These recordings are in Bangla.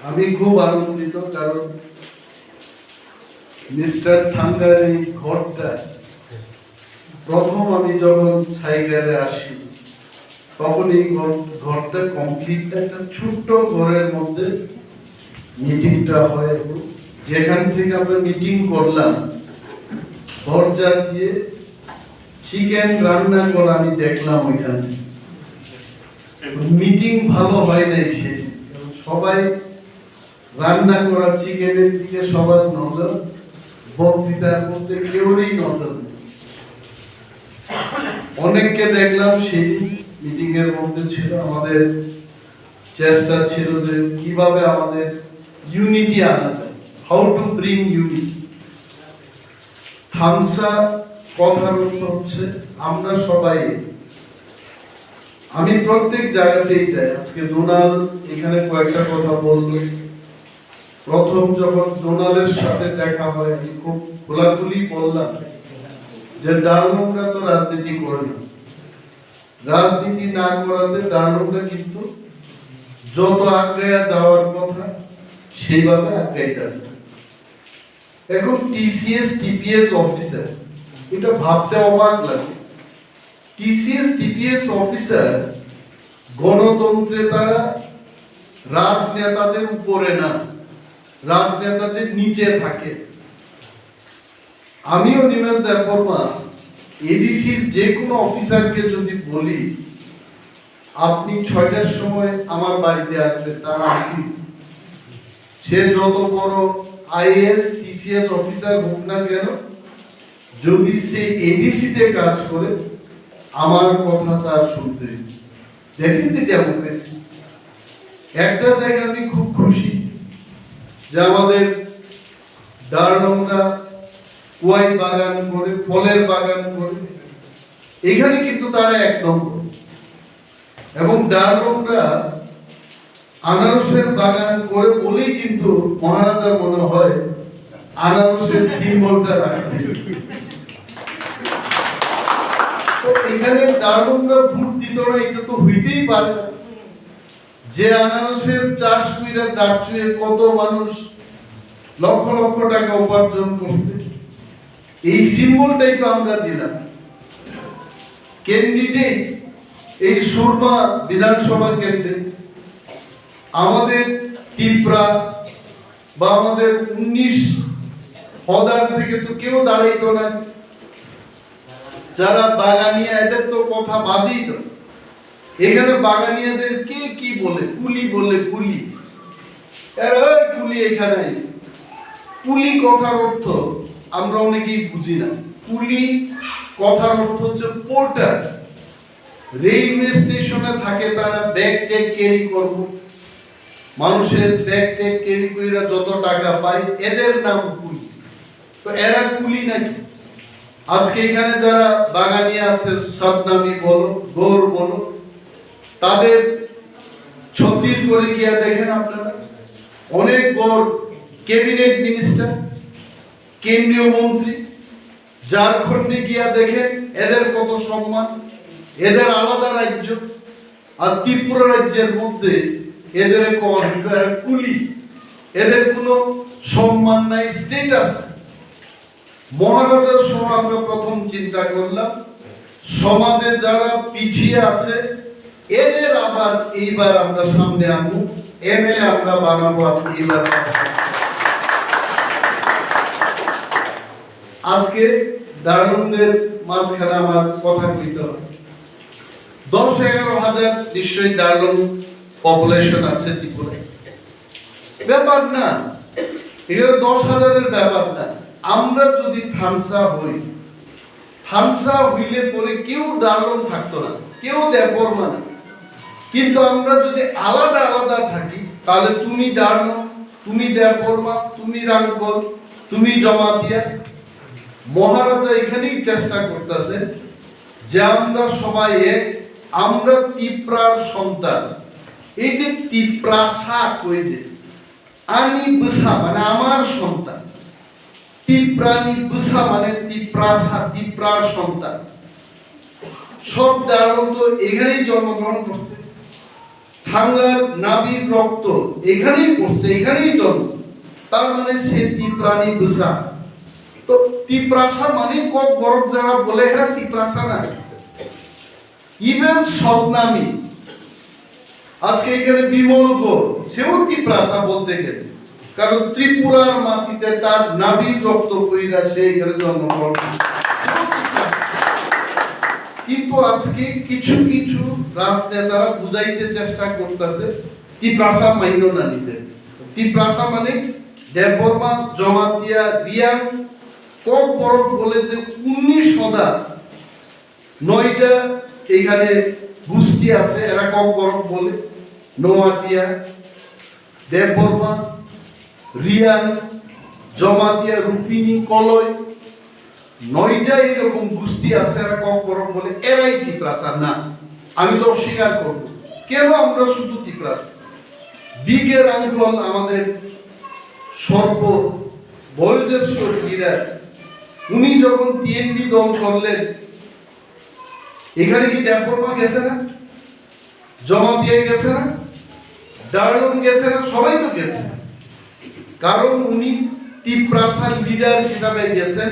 আমি খুব আনন্দিত, কারণ মিস্টার থাঙ্গার এই ঘরটা প্রথম আমি যখন সাইকেলে আসি তখন এই ঘরটা কমপ্লিট একটা ছোট্ট ঘরের মধ্যে মিটিংটা হয়। যেখান থেকে আমরা মিটিং করলাম, দরজা দিয়ে চিকেন রান্না করা আমি দেখলাম ওইখানে। মিটিং ভালো হয় নাই, সে সবাই রান্না করা চিকেনের দিকে সবার নজর, বক্তৃতার মধ্যে কেউরই নজর। অনেককে দেখলাম সেই মিটিং এর মধ্যে ছিল। আমাদের চেষ্টা ছিল যে কিভাবে আমাদের ইউনিটি আনা যায়, হাউ টু ব্রিং ইউনিটি। থামসা কথার অর্থ হচ্ছে আমরা সবাই। আমি প্রত্যেক জায়গাতেই যাই। আজকে ডোনাল এখানে কয়েকটা কথা বলল। প্রথম যখন ডোনালের সাথে দেখা হয় আমি খুব খোলাখুলি বললাম যে ডারলংরা তো রাজনীতি করে না, রাজনীতি না করাতে ডারলংরা কিন্তু যত আগ্রায়া যাওয়ার কথা সেইভাবে আগ্রাইতেছে। এখন টিসিএস টিপিএস অফিসার, এটা ভাবতে অবাক লাগে। টিসিএস টিপিএস অফিসার গণতন্ত্রে তারা রাজনেতাদের উপরে না, রাজনেতাদের নিচে থাকে। আমিও নিমেশ দেববর্মা এডিসির যে কোনো অফিসারকে যদি বলি আপনি 6টার সময় আমার বাড়িতে আসবেন, তার আগে সে যত বড় আইএএস টিসিএস অফিসার হোক না কেন, যদি সে এডিসিতে কাজ করে আমার কথা তার শুনতে। দেখেন ডেমোক্রেসি। একটা জায়গায় আমি খুব খুশি যে আমাদের ডারলংরা কুয়াই বাগান করে, ফলের বাগান করে, এখানে কিন্তু তারা এক নম্বর। এবং ডারলংরা আনারসের বাগান করে বলেই কিন্তু মহারাজা মনে হয় আনারসের সিম্বলটা রাখছে। তো এখানে ডারলংরা ভোট দিত না, এটা তো হইতেই পারে না। যে আনারসের চাষ কইরা দাঁড়চুয়ে কত মানুষ লক্ষ লক্ষ টাকা উপার্জন করছে, এই সিম্বলটাই তো আমরা দিলাম। ক্যান্ডিডেট এই সুরমা বিধানসভা কেন্দ্রে আমাদের টিপ্রা বা আমাদের 19 হদার থেকে তো কেউ দাঁড়াইতো না। যারা বাগানিয়া, এদের তো কথা বাদই তো। এখানে বাগানিয়াদের কে কি বলে, কুলি বলে, কুলি। কুলি এখানে কুলি কথার অর্থ আমরা অনেকেই বুঝি না। কুলি কথার অর্থ হচ্ছে পোর্টার। রেলওয়ে স্টেশনে থাকে তারা, ব্যাগ ট্যাগ ক্যারি করব, মানুষের ব্যাগ ট্যাগ ক্যারি কইরা যত টাকা পায় এদের নাম কুলি। তো এরা কুলি নাকি? আজকে এখানে যারা বাগানিয়া আছে, সদনামি বলো, গৌর বলো, তাদের ছত্তিশগড়ে গিয়া দেখেন আপনারা অনেক গৌর ক্যাবিনেট মিনিস্টার, কেন্দ্রীয় মন্ত্রী। ঝাড়খণ্ডে গিয়া দেখেন এদের কত সম্মান, এদের আলাদা রাজ্য। আর ত্রিপুরা রাজ্যের মধ্যে এদের কুলি, এদের কোনো সম্মান নাই, স্টেটাস। মহারাজার সময় আমরা প্রথম চিন্তা করলাম সমাজে যারা পিছিয়ে আছে এদের আবার এইবার আমরা সামনে আনবো, এমএলএ আমরা বানাবো। এইবার আজকে ডারলংদের মাঝখানে আমার কথা কইতে হবে। 10-11 হাজার নিশ্চয়ই ডারলং পপুলেশন আছে ত্রিপুরায়। ব্যাপার না, এগুলো 10,000-এর ব্যাপার না। আমরা যদি থামসা হই, থামসা হইলে পরে কেউ ডারলং থাকতো না, কেউ দেববর্মা না। কিন্তু আমরা যদি আলাদা আলাদা থাকি তাহলে তুমি ডারলং, তুমি দেববর্মা, তুমি রাংকল, তুমি জমাতিয়া। মহারাজা এখানেই চেষ্টা করতেছে যে আমরা সবাই এক, আমরা টিপ্রার সন্তান। এই যে টিপ্রা সাক, ওই যে আনি বুসা মানে আমার সন্তান, টিপ্রানি বুসা মানে টিপ্রা সাক, টিপ্রার সন্তান। সব ডারলং তো এখানেই জন্মগ্রহণ করছে। থাঙ্গার নাভির রক্ত এখানেই পড়ছে, এখানেই জন্ম, তার মানে সে তিপ্রাণী বুসা। তো তিপ্রাসা মানে কক বরফ যারা বলে এরা তিপ্রাসা না, ইভেন স্বপ্নামী আজকে এখানে বিমল গোর সেও তিপ্রাসা বলতে গেলে, কারণ ত্রিপুরার মাটিতে তার নাভির রক্ত বইরা সে এখানে জন্মগ্রহণ। কিন্তু আজকে কিছু কিছু রাজনেতারা বুঝাইতে চেষ্টা করতেছে তিপ্রাসা মাইন্য না নিতে। তিপ্রাসা মানে দেববর্মা, জমাতিয়া, রিয়াং, কক বরফ বলে যে 19 সদা 9টা এখানে গোষ্ঠী আছে, এরা কক বরফ বলে। নোয়াতিয়া, দেববর্মা, রিয়াং, জমাতিয়া, রূপিনী, কলয়, 9টা এরকম গোষ্ঠী আছে, এরা কক বরফ বলে। এরাই তিপ্রাসা না, আমি তো অস্বীকার করবো। কেন আমরা শুধু তিপ্রাসা? বিকে রাঙ্গল আমাদের সর্ব বয়োজ্যেষ্ঠ লিডার, উনি যখন টিএনডি দল করলেন, এখানে কি দেববর্মা গেছে না, জমাতিয়া গেছে না, ডার্লং গেছে না? সবাই তো গেছে, কারণ উনি তিপ্রাসার লিডার হিসাবে গেছেন,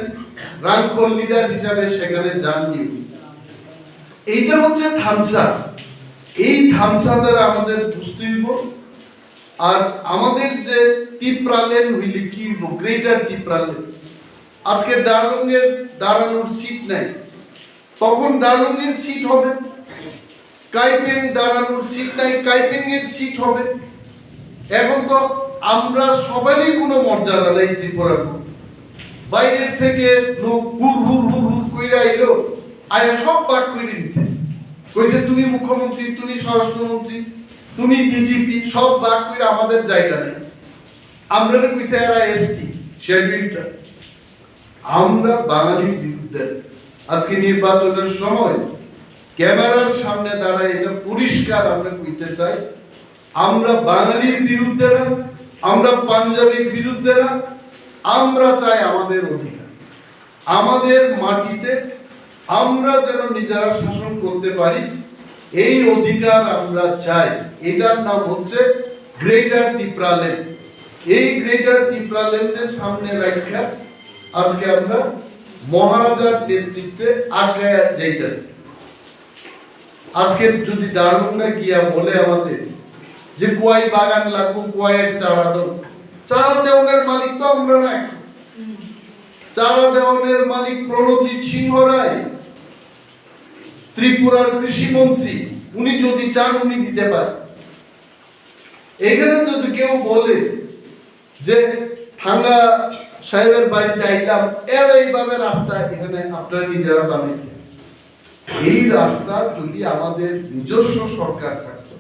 রাঙ্গল লিডার হিসাবে সেখানে যাননি। এইটা হচ্ছে থামসা। এই থামসা দ্বারা আমাদের বুঝতে হইব। আর আমাদের যে তিপ্রালেন হইলে কি গ্রেটার তিপ্রালেন, আজকে ডার্লং এর দাঁড়ানোর সিট নাই, তখন ডার্লং এর সিট হবে। কাইপেং দাঁড়ানোর সিট নাই, কাইপেং এর সিট হবে। এখন তো আমরা সবারই কোনো মর্যাদা নেই ত্রিপুরার। বাইরের থেকে লোক হুর হুর হুর হুর কইরা এলো, আয়া সব বাদ করে দিচ্ছে, কইছে তুমি মুখ্যমন্ত্রী, তুমি স্বরাষ্ট্রমন্ত্রী, তুমি ডিজিপি, সব বাদ করে আমাদের জায়গা নেই। আমরা কইছে এরা এসটি শেডিউলটা। আমরা বাঙালির বিরুদ্ধে আজকে নির্বাচনের সময় ক্যামেরার সামনে দাঁড়ায় এটা পরিষ্কার আমরা কইতে চাই, আমরা বাঙালির বিরুদ্ধে না, আমরা পাঞ্জাবির বিরুদ্ধে না, আমরা চাই আমাদের অধিকার, আমাদের মাটিতে আমরা যেন নিজেরা শাসন করতে পারি, এই অধিকার আমরা চাই। এটার নাম হচ্ছে গ্রেটার তিপ্রাল্যান্ড। এই গ্রেটার তিপ্রাল্যান্ডের সামনে রাখা আজকে আমরা মহারাজার নেতৃত্বে আগায় যাইতেছি। আজকে যদি ডার্লংরা গিয়া বলে আমাদের যে কুয়াই বাগান লাগবো, কুয়াইয়ের চারা দাও, চারা দেওয়ানের মালিক তো আমরা না। চারা দেওয়ানের মালিক প্রণজিৎ সিংহ রায়, ত্রিপুরার কৃষি মন্ত্রী, উনি যদি চান উনি দিতে পারেন। এখানে যদি কেউ বলে যে থাঙ্গা সাহেবের বাড়িতে আইলাম, এইভাবে রাস্তা এখানে আপনারা নিজেরা বানাইতে, এই রাস্তা যদি আমাদের নিজস্ব সরকার থাকতো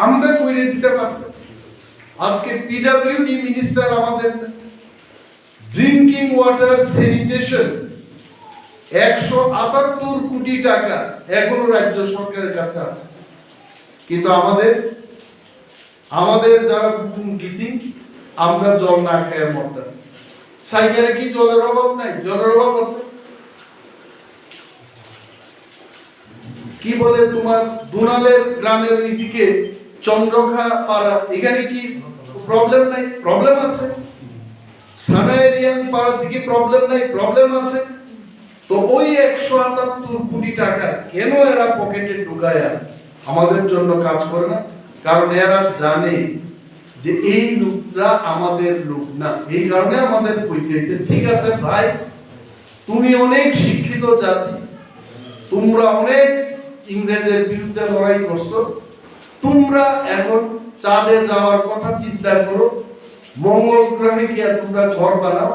আমরা করে দিতে পারতাম। আজকে পিডব্লিউডি মিনিস্টার আমাদের, ড্রিঙ্কিং ওয়াটার স্যানিটেশন 178 কোটি টাকা এখনো রাজ্য সরকারের কাছে আছে, কিন্তু আমাদের যারা গীতি, আমরা জল না খেয়ে মরতাম। সাইকেলে কি জলের অভাব নাই? জলের অভাব আছে। কি বলে তোমার দুনালের গ্রামের ওইদিকে চন্দ্রখা পাড়া, এখানে কি প্রবলেম নাই? প্রবলেম আছে। সানাইরিয়ান পাড়ার দিকে প্রবলেম নাই? প্রবলেম আছে। তো ওই 178 কোটি টাকা কেন এরা পকেটে ঢুকায় আমাদের জন্য কাজ করে না? কারণ এরা জানে যে এই লোকরা আমাদের লোক না। এই কারণে আমাদের কইতে, ঠিক আছে ভাই, তুমি অনেক শিক্ষিত জাতি, তোমরা অনেক ইংরেজের বিরুদ্ধে লড়াই করছো, তোমরা এখন চাঁদে যাওয়ার কথা চিন্তা করো, মঙ্গল গ্রহে গিয়া তোমরা ঘর বানাও,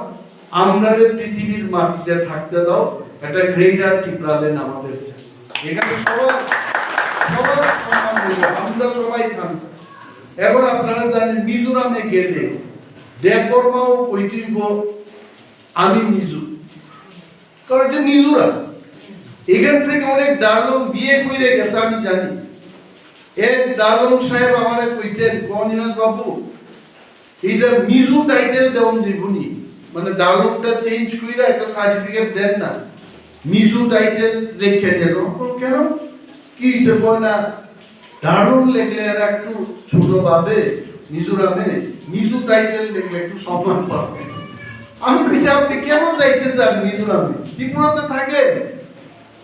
আমরা পৃথিবীর মাটিতে থাকতে দাও। এটা গ্রেটার তিপ্রাল্যান্ড আমাদের চাই। এখানে সবার সম্মান হইব, আমরা সবাই থাকছি। এখন আপনারা জানেন মিজোরামে গেলে দেববর্মাও কইতিব আমি মিজো, কারণ এটা মিজোরাম। এখান থেকে অনেক ডার্লং বিয়ে কইরে গেছে, আমি জানি। এক ডার্লং সাহেব আমারে কইতেন, কনিনাথ বাবু এটা মিজো টাইটেল দেওয়ান দিবনি, মানে ডার্লংটা চেঞ্জ কইরা একটা সার্টিফিকেট দেন না, মিজো টাইটেল রেখে দেন। কেন কি হইছে? কয় না দারুণ লেখলে এরা একটু ছোট পাবে, মিজোরামে মিজু টাইটেল লেখলে একটু সম্মান পাবে। আমি কইছি আপনি কেন যাইতে চান মিজোরামে? ত্রিপুরাতে থাকে,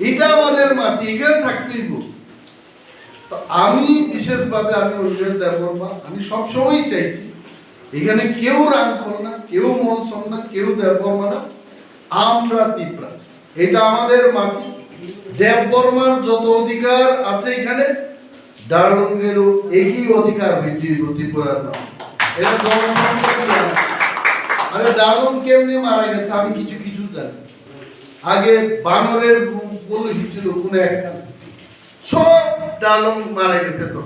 এটা আমাদের মাটি, এখানে থাকতেই। তো আমি বিশেষভাবে আমি অন্যের দেববর্মা, আমি সবসময় চাইছি এখানে কেউ রাংখল না, কেউ মনসম না, কেউ দেববর্মা না, আমরা তিপ্রা, এটা আমাদের মাটি। দেববর্মার যত অধিকার আছে এখানে, ডারলুঙ্গেরও একই অধিকার বৃদ্ধি ত্রিপুরার নাম। এটা জনসংখ্যা। আরে ডারলুং কেমনে মারা গেছে আমি কিছু কিছু জানি। আগে বানরের বলে ছিল কোন একটা, সব ডারলুং মারা গেছে। তো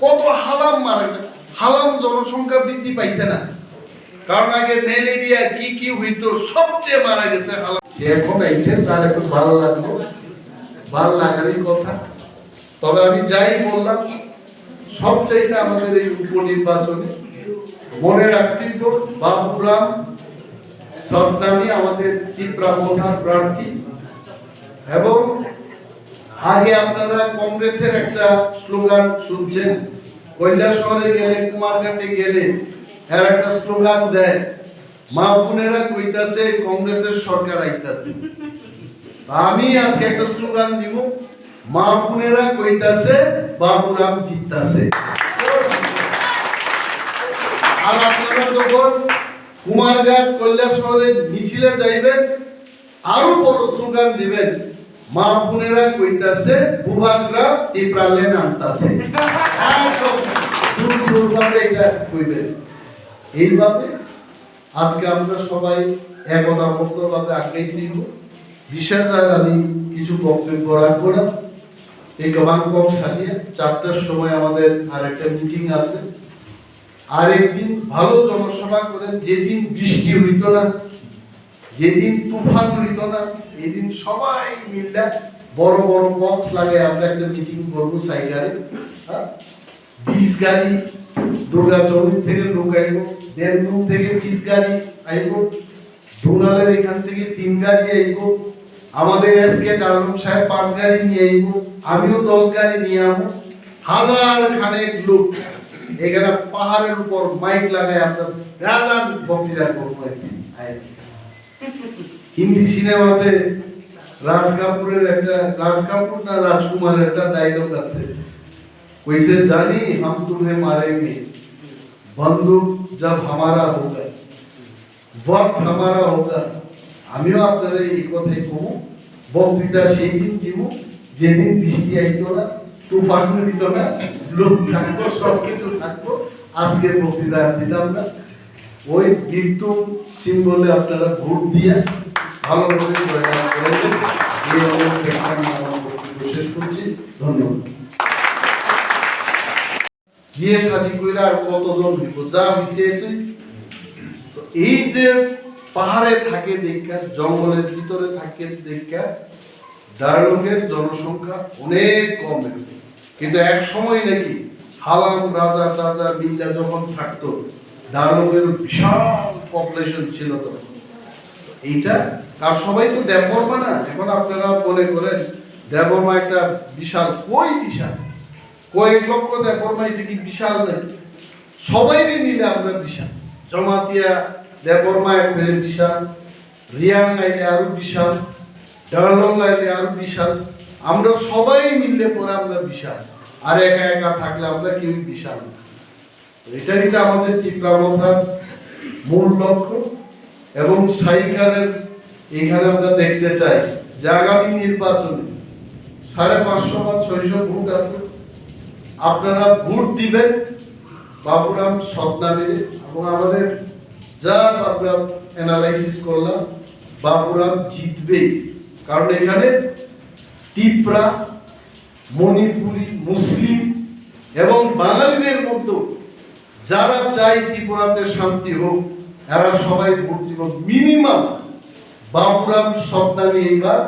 কত হালাম মারা গেছে, হালাম জনসংখ্যা বৃদ্ধি পাইছে না, কারণ আগে ম্যালেরিয়া কি কি হইতো, সবচেয়ে মারা গেছে হালাম। সে এখন আইছে, তার একটু ভালো লাগলো, ভালো লাগারই কথা। তবে আমি যাই বললাম, সবচাইতে আমাদের এই উপনির্বাচনে মনে রাখতেই তো বাবুরাম সবনামী আমাদের টিপ্রা মথার প্রার্থী। এবং আগে আপনারা কংগ্রেসের একটা স্লোগান শুনছেন, কৈলাসহরে গেলে, কুমারঘাটে গেলে এর একটা স্লোগান দেয়, মা বোনেরা কইতাছে কংগ্রেসের সরকার আইতাছে। আমি আজকে একটা স্লোগান দিব, মা বোনেরা কইতাছে বাবুরাম জিততাছে। আর আপনারা যখন কুমারঘাট কৈলাসহরে মিছিলে যাইবেন, আরো বড় স্লোগান দিবেন, মা বোনেরা কইতাছে বুবাকরা টিপ্রালে নামতাছে। এটা কইবেন। এইভাবে আজকে আমরা সবাই একতাবদ্ধভাবে আগাই দিব। বিশেষ আমি কিছু বক্তব্য রাখবো না, এই গবাংকক সারিয়ে 4টার সময় আমাদের আর একটা মিটিং আছে। আরেকদিন ভালো জনসভা করেন, যেদিন বৃষ্টি হইতো না, যেদিন তুফান হইতো না, এদিন সবাই মিলে বড় বড় বক্স লাগে আমরা একটা মিটিং করবো সাইডারে। 20 গাড়ি দুর্গাচৌরি থেকে লোক আইব, দেড়দুম থেকে 20 গাড়ি আইব, ডোনালের এখান থেকে 3 গাড়ি আইব, আমাদের এসকে ডারলুং সাহেব 5 গাড়ি নিয়ে আইব, আমিও 10 গাড়ি নিয়ে আসবো। হাজার খানেক লোক এখানে পাহাড়ের উপর মাইক লাগায় আপনার গান বক্তৃতা করবো। হিন্দি সিনেমাতে রাজ কাপুরের একটা, রাজ কাপুর না রাজকুমারের একটা ডায়লগ আছে, কইছে জানি हम तुम्हें मारेंगे बंदूक जब हमारा होगा वक्त हमारा होगा। আমিও আপনারা এই কথাই কমু, বক্তৃতা সেই দিন দিব যেদিন বৃষ্টি আইতো না, তুফান হইতো না, লোক থাকবো, সবকিছু থাকবো। আজকের বক্তৃতা দিতাম না। ওই মৃত্যু সিম্বলে আপনারা ভোট দিয়ে ভালোভাবে জয়লাভ করেছেন। এই অবস্থায় আমি আমার বক্তব্য শেষ করছি। ধন্যবাদ। বিয়ে শাদী কইরা আর কতজন হইব, যা হইছে তুই। এই যে পাহাড়ে থাকে দেখা, জঙ্গলের ভিতরে থাকে দেখা, ডারলুংয়ের জনসংখ্যা অনেক কম, কিন্তু এক সময় নাকি হালাম রাজা টাজা মিল্লা যখন থাকতো, ডারলুংয়ের বিশাল পপুলেশন ছিল তখন। এইটা আর সবাই তো দেববর্মা না। এখন আপনারা মনে করেন দেববর্মা একটা বিশাল, কই বিশাল, কয়েক লক্ষ দেববর্মা, এটা কি বিশাল নাকি? সবাই মিলে আমরা বিশাল। জমাতিয়া দেববর্মা একবারে বিশাল, রিয়াং আইলে আরো বিশাল, ডারলুং আইলে আরো বিশাল। আমরা সবাই মিললে পরে আমরা বিশাল, আর একা একা থাকলে আমরা কেউ বিশাল না। এটাই যে আমাদের টিপ্রা মথার মূল লক্ষ্য। এবং সাইকারের এখানে আমরা দেখতে চাই যে আগামী নির্বাচনে 550 বা 600 ভোট আছে, আপনারা ভোট দিবেন বাবুরাম সৎনামে। এবং আমাদের যা আমরা অ্যানালাইসিস করলাম, বাবুরাম জিতবে, কারণ এখানে টিপ্রা, মণিপুরি, মুসলিম এবং বাঙালিদের মধ্যে যারা চায় ত্রিপুরাতে শান্তি হোক, এরা সবাই ভোট দিব। মিনিমাম বাবুরাম সৎনামে এইবার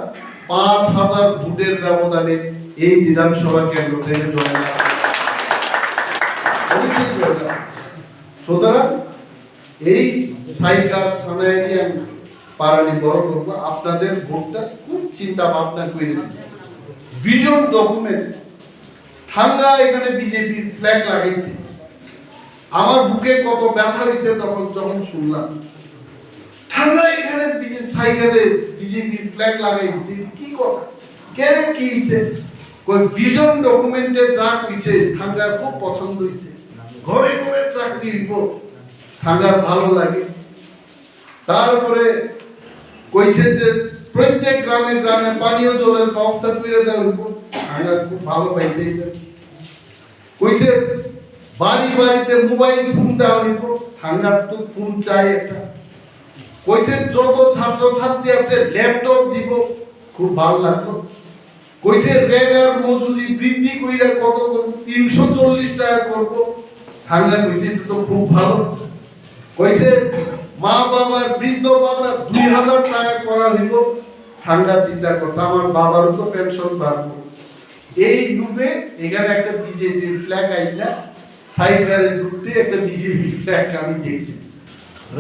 5000 ভোটের ব্যবধানে এই বিধানসভা কেন্দ্র থেকে জয়লাভ। সুতরাং এই সাইকার সানাইয়া পারানি বড় করব, আপনাদের ভোটটা খুব চিন্তা ভাবনা করে ভিজন ডকুমেন্ট ঠাঙ্গা এখানে বিজেপির ফ্ল্যাগ লাগাইছে। আমার বুকে কত ব্যথা হইছে তখন যখন শুনলাম ঠাঙ্গা এখানে সাইকেলে বিজেপির ফ্ল্যাগ লাগাইছে। কি কথা, কেন কি হইছে? কই ভিশন ডকুমেন্টে যা কইছে ঠাঙ্গার খুব পছন্দ হইছে, ঘরে ঘরে চাকরি হইব, ঠাঙ্গার ভালো লাগে। তারপরে কইছে যে প্রত্যেক গ্রামে গ্রামে পানীয় জলের ব্যবস্থা করে দেওয়া হইব, ঠাঙ্গা খুব ভালো পাইছে। কইছে বাড়ি বাড়িতে মোবাইল ফোন দেওয়া হইব, ঠাঙ্গার তো ফোন চাই একটা। কইছে যত ছাত্র ছাত্রী আছে ল্যাপটপ দিব, খুব ভালো লাগতো। কইছে রেগার মজুরি বৃদ্ধি কইরা কত করব, 340 টাকা করব, ঠাঙ্গা কইছে তো খুব ভালো। কইছে মা বাবার বৃদ্ধ ভাতা 2000 টাকা করা হইব, ঠাঙ্গা চিন্তা করতে আমার বাবারও তো পেনশন বাড়বে। এই ডুবে এখানে একটা বিজেপির ফ্ল্যাগ আইলা সাইকেলে ঢুকতে একটা বিজেপি ফ্ল্যাগ আমি দেখছি।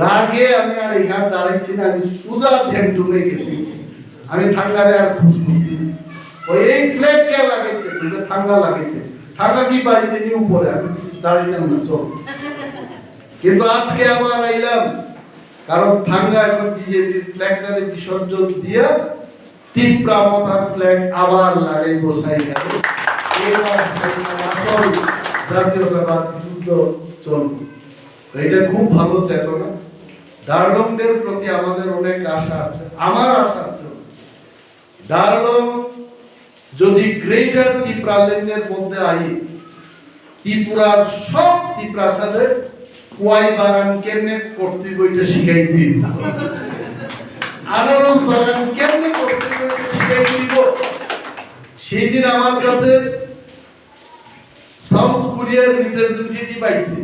রাগে আমি আর এখানে দাঁড়াইছি না, আমি সোজা ধ্যান ডুবে গেছি। আমি ঠাঙ্গারে আর খুঁজছি ওই এই ফ্ল্যাগ কে লাগাইছে, ঠাঙ্গা লাগাইছে। ঠাঙ্গা কি বাড়িতে নিয়ে উপরে আমি দাঁড়াইতাম না, চল। কিন্তু আজকে আবার আইলাম, কারণ ঠাঙ্গা এখন বিজেপির ফ্ল্যাগটারে বিসর্জন দিয়ে টিপ্রা মথার ফ্ল্যাগ আবার লাগাইবো সাইকেলে। এবার সাইকেল আসল জাতীয়তাবাদ যুদ্ধ চলবে। এটা খুব ভালো চেতনা। ডারলংদের প্রতি আমাদের অনেক আশা আছে, আমার আশা আছে। ডারলং যদি গ্রেটার ত্রিপুরাল্যান্ডের মধ্যে আই, ত্রিপুরার সব ত্রিপ্রাসাদে কোয়াই বাগান কেমনে করতে বইটা শিখাই দিব, আনারস বাগান কেমনে করতে বইটা শিখাই দিব। সেই দিন আমার কাছে সাউথ কোরিয়ার রিপ্রেজেন্টেটিভ আইছে,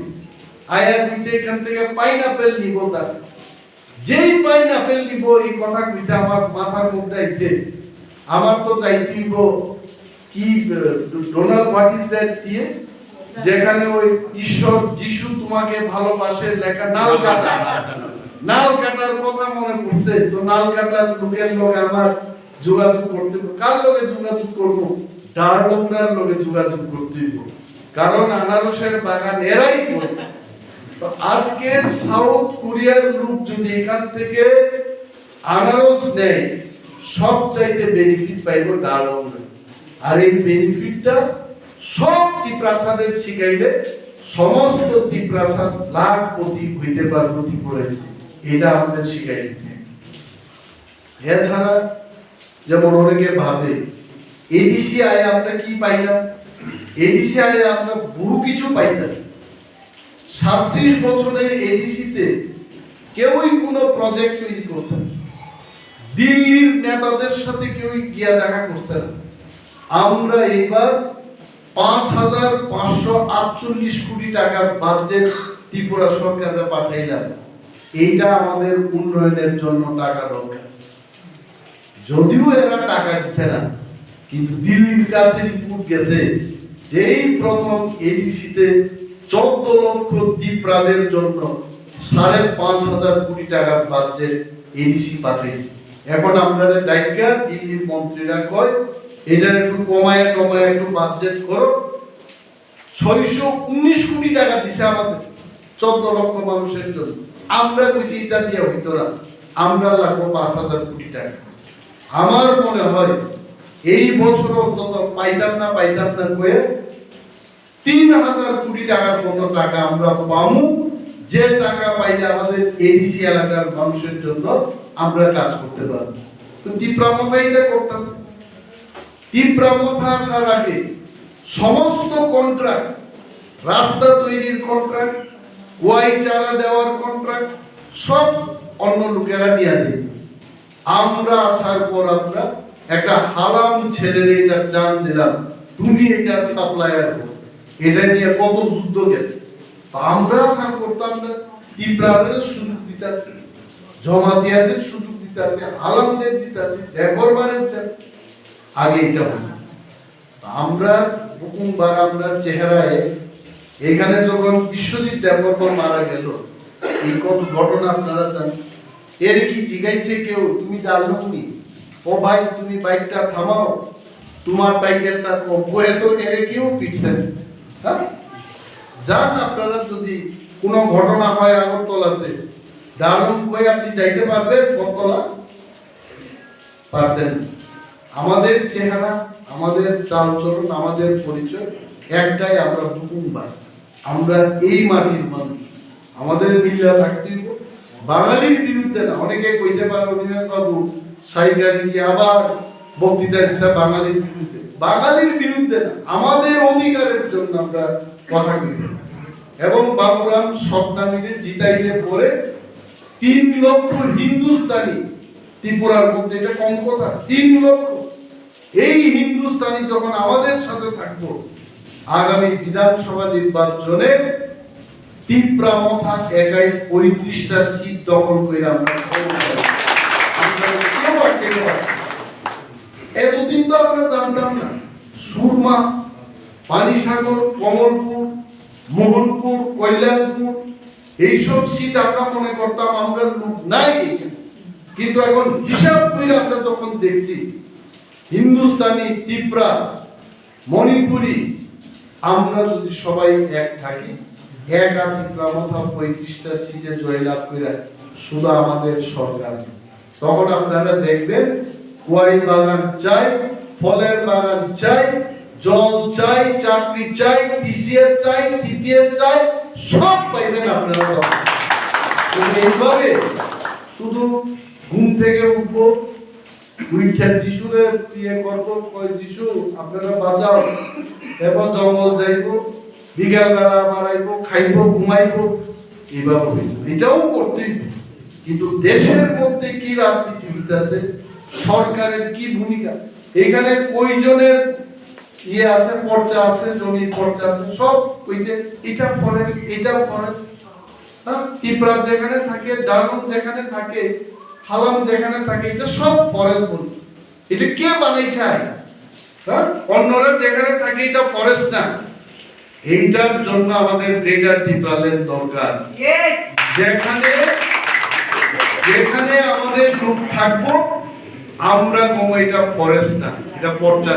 আয়া কইছে এখান থেকে পাইনাপেল নিব। তার যেই পাইনাপেল নিব এই কথা কইতে আমার মাথার মধ্যে আইছে, আমার তো চাইতেইব কি ডোনাল্ড হোয়াট ইজ দ্যাট দিয়ে যেখানে ওই ঈশ্বর যিশু তোমাকে ভালোবাসে লেখা নাল কাটা, নাল কাটার কথা মনে পড়ছে। তো নাল কাটার লোকের লগে আমার যোগাযোগ করতে, কার লগে যোগাযোগ করব? ডারলংরার লগে যোগাযোগ করতে হইব, কারণ আনারসের বাগান এরাই করে। তো আজকে সাউথ কোরিয়ার লোক যদি এখান থেকে আনারস নেয়, সব চাইতে বেনিফিট পাইব ডারলংরা। আর এই বেনিফিটটা সব ত্রিপ্রাসাদের শিখাইলে সমস্ত ত্রিপ্রাসাদ লাখপতি হইতে পারবো কি করে, এটা আমাদের শিখাই দিতে। এছাড়া যেমন অনেকে ভাবে এডিসি আয় আমরা কি পাইলাম, এডিসি আয় আমরা বহু কিছু পাইতেছি। 37 বছরে এডিসিতে কেউই কোনো প্রজেক্ট তৈরি করছে না, দিল্লির নেতাদের সাথে কেউই গিয়া দেখা করছে না। আমরা এবার 5548 কোটি টাকার বাজেট ত্রিপুরা সরকারে পাঠাইলাম। এইটা আমাদের উন্নয়নের জন্য টাকা দরকার। যদিও এরা টাকা দিচ্ছে না, কিন্তু দিল্লির কাছে রিপোর্ট গেছে যেই প্রথম এডিসিতে 14 লক্ষ ত্রিপ্রাদের জন্য 5500 কোটি টাকার বাজেট এডিসি পাঠিয়েছে। এখন আপনাদের ডাইকা দিল্লির মন্ত্রীরা কয় এটা একটু কমায় একটু বাজেট করো। 619 কোটি টাকা দিছে আমাদের 14 লক্ষ মানুষের জন্য। আমরা কইছি এটা দিয়ে হইতো না, আমরা লাগবো 5000 কোটি টাকা। আমার মনে হয় এই বছর অন্তত পাইতাম না কয়ে 3000 কোটি টাকার মতো টাকা আমরা পাবো, যে টাকা পাইলে আমাদের এডিসি এলাকার মানুষের জন্য আমরা কাজ করতে পারবো। তো ত্রিপুরা মথা এটা করতেছে। ত্রিপুরা মথা আসার আগে সমস্ত কন্ট্রাক্ট, রাস্তা তৈরির কন্ট্রাক্ট, ওয়াই চারা দেওয়ার কন্ট্রাক্ট সব অন্য লোকেরা নিয়ে দেয়। আমরা আসার পর আমরা একটা হারাম ছেলের এটা জান দিলাম, তুমি এটার সাপ্লায়ার হো। এটা নিয়ে কত যুদ্ধ গেছে। আমরা আসার করতাম না, ত্রিপুরাদের সুযোগ দিতেছে, জমাতিয়াদের সুযোগ দিতেছে, আলামদের দিতেছে, দেবরমানের দিতেছে। আগে এটা হতো আমরা প্রথমবার আমরা চেহারায় এখানে যখন বিশ্বজিৎ দেববর্মা মারা গেল, এই কত ঘটনা আপনারা জানেন। এর কি জিগাইছে কেউ তুমি জাননি? ও ভাই তুমি বাইকটা থামাও, তোমার টাইটেলটা বইয়ে তো এর কেউ পিটছেন। হ্যাঁ, যান আপনারা, যদি কোনো ঘটনা হয় আগরতলাতে, দারুণ বই আপনি যাইতে পারবেন কতলা পারতেন। আমাদের চেহারা, আমাদের চালচলন, আমাদের পরিচয় একটাই, আমরা বুকুমবাই, আমরা এই মাটির মানুষ। আমাদের মিল্লা থাকতে বাঙালির বিরুদ্ধে না। অনেকে কইতে পারে অনিমেষ বাবু সাইকারি কি আবার বক্তৃতা দিচ্ছে বাঙালির বিরুদ্ধে। বাঙালির বিরুদ্ধে না, আমাদের অধিকারের জন্য আমরা কথা বলি। এবং বাবুরাম স্বপ্নামীকে জিতাইলে পরে 3 লক্ষ হিন্দুস্তানি ত্রিপুরার মধ্যে, এটা কম কথা, 3 লক্ষ। এই হিন্দুস্তানি যখন আমাদের সাথে থাকবো, আগামী বিধানসভা নির্বাচনে টিপ্রা মথা একাই 35টা সিট দখল করে আমরা এতদিন তো আমরা জানতাম না। সুরমা, পানিসাগর, কমলপুর, মোহনপুর, কল্যাণপুর, এইসব সিট আমরা মনে করতাম আমরা লোক নাই এখানে। কিন্তু এখন হিসাব করে আমরা যখন দেখছি হিন্দুস্তানি, ত্রিপুরা, মণিপুরি, আমরা যদি সবাই এক থাকি, একা ত্রিপুরা মথা 35টা সিটে জয়লাভ করে শুধু আমাদের সরকার, তখন আপনারা দেখবেন কুয়ারি বাগান চাই, ফলের বাগান চাই, জল চাই, চাকরি চাই, টিসিএস চাই, টিপিএস চাই, সব পাইবেন আপনারা। এইভাবে শুধু ঘুম থেকে উঠবো, উইঠা যিশুরে দিয়ে করবো, কয় যিশু আপনারা বাঁচাও, এরপর জঙ্গল যাইবো, বিকাল বেলা বাড়াইবো, খাইবো, ঘুমাইবো, এইভাবে এটাও করতেই। কিন্তু দেশের মধ্যে কি রাজনীতি আছে, সরকারের কি ভূমিকা, এখানে কয়জনের ইয়ে আছে, পর্চা আছে, জমির পর্চা আছে, সব ওই যে এটা ফরেস্ট, এটা ফরেস্ট। হ্যাঁ, ত্রিপুরা যেখানে থাকে, ডারুন যেখানে থাকে, হালাম যেখানে থাকে, এটা সব ফরেস্ট বলছে। এটা কে বানাইছে? হ্যাঁ, অন্যরা যেখানে থাকে এটা ফরেস্ট না। এইটার জন্য আমাদের গ্রেটার ত্রিপুরালের দরকার। যেখানে যেখানে আমাদের লোক থাকবো, আমরা কম, এটা ফরেস্ট না, এটা পর্চা।